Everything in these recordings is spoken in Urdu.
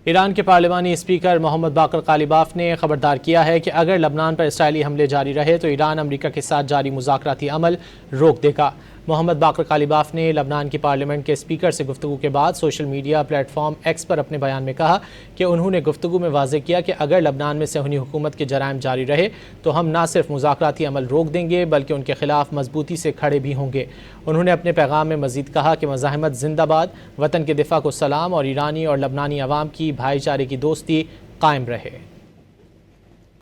ایران کے پارلیمانی اسپیکر محمد باقر قالیباف نے خبردار کیا ہے کہ اگر لبنان پر اسرائیلی حملے جاری رہے تو ایران امریکہ کے ساتھ جاری مذاکراتی عمل روک دے گا۔ محمد باقر قالیباف نے لبنان کی پارلیمنٹ کے اسپیکر سے گفتگو کے بعد social media platform X پر اپنے بیان میں کہا کہ انہوں نے گفتگو میں واضح کیا کہ اگر لبنان میں صہیونی حکومت کے جرائم جاری رہے تو ہم نہ صرف مذاکراتی عمل روک دیں گے بلکہ ان کے خلاف مضبوطی سے کھڑے بھی ہوں گے۔ انہوں نے اپنے پیغام میں مزید کہا کہ مزاحمت زندہ باد، وطن کے دفاع کو سلام اور ایرانی اور لبنانی عوام کی بھائی چارے کی دوستی قائم رہے۔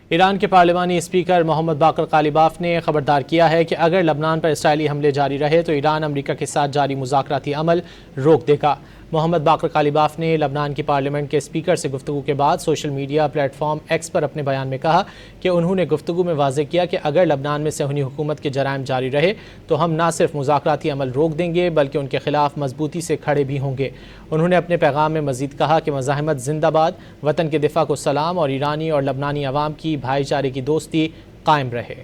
ایران کے پارلیمانی اسپیکر محمد باقر قالیباف نے خبردار کیا ہے کہ اگر لبنان پر اسرائیلی حملے جاری رہے تو ایران امریکہ کے ساتھ جاری مذاکراتی عمل روک دے گا۔ محمد باقر قالیباف نے لبنان کی پارلیمنٹ کے اسپیکر سے گفتگو کے بعد social media platform X پر اپنے بیان میں کہا کہ انہوں نے گفتگو میں واضح کیا کہ اگر لبنان میں صہیونی حکومت کے جرائم جاری رہے تو ہم نہ صرف مذاکراتی عمل روک دیں گے بلکہ ان کے خلاف مضبوطی سے کھڑے بھی ہوں گے۔ انہوں نے اپنے پیغام میں مزید کہا کہ مزاحمت زندہ باد، وطن کے دفاع کو سلام اور ایرانی اور لبنانی عوام کی بھائی چارے کی دوستی قائم رہے۔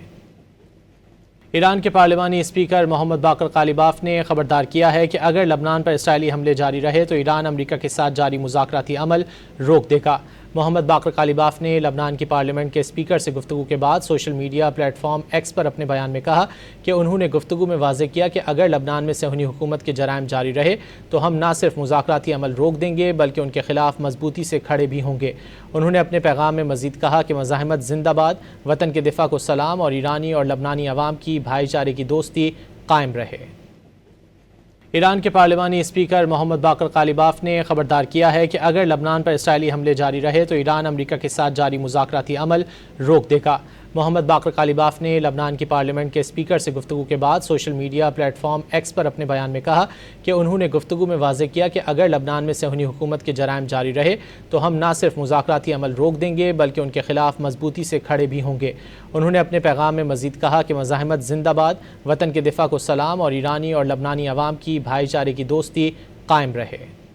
ایران کے پارلیمانی اسپیکر محمد باقر قالیباف نے خبردار کیا ہے کہ اگر لبنان پر اسرائیلی حملے جاری رہے تو ایران امریکہ کے ساتھ جاری مذاکراتی عمل روک دے گا۔ محمد باقر قالیباف نے لبنان کی پارلیمنٹ کے اسپیکر سے گفتگو کے بعد social media platform X پر اپنے بیان میں کہا کہ انہوں نے گفتگو میں واضح کیا کہ اگر لبنان میں صہیونی حکومت کے جرائم جاری رہے تو ہم نہ صرف مذاکراتی عمل روک دیں گے بلکہ ان کے خلاف مضبوطی سے کھڑے بھی ہوں گے۔ انہوں نے اپنے پیغام میں مزید کہا کہ مزاحمت زندہ باد، وطن کے دفاع کو سلام اور ایرانی اور لبنانی عوام کی بھائی چارے کی دوستی قائم رہے۔ ایران کے پارلیمانی اسپیکر محمد باقر قالیباف نے خبردار کیا ہے کہ اگر لبنان پر اسرائیلی حملے جاری رہے تو ایران امریکہ کے ساتھ جاری مذاکراتی عمل روک دے گا۔ محمد باقر قالیباف نے لبنان کی پارلیمنٹ کے اسپیکر سے گفتگو کے بعد social media platform X پر اپنے بیان میں کہا کہ انہوں نے گفتگو میں واضح کیا کہ اگر لبنان میں صہیونی حکومت کے جرائم جاری رہے تو ہم نہ صرف مذاکراتی عمل روک دیں گے بلکہ ان کے خلاف مضبوطی سے کھڑے بھی ہوں گے۔ انہوں نے اپنے پیغام میں مزید کہا کہ مزاحمت زندہ باد، وطن کے دفاع کو سلام اور ایرانی اور لبنانی عوام کی بھائی چارے کی دوستی قائم رہے۔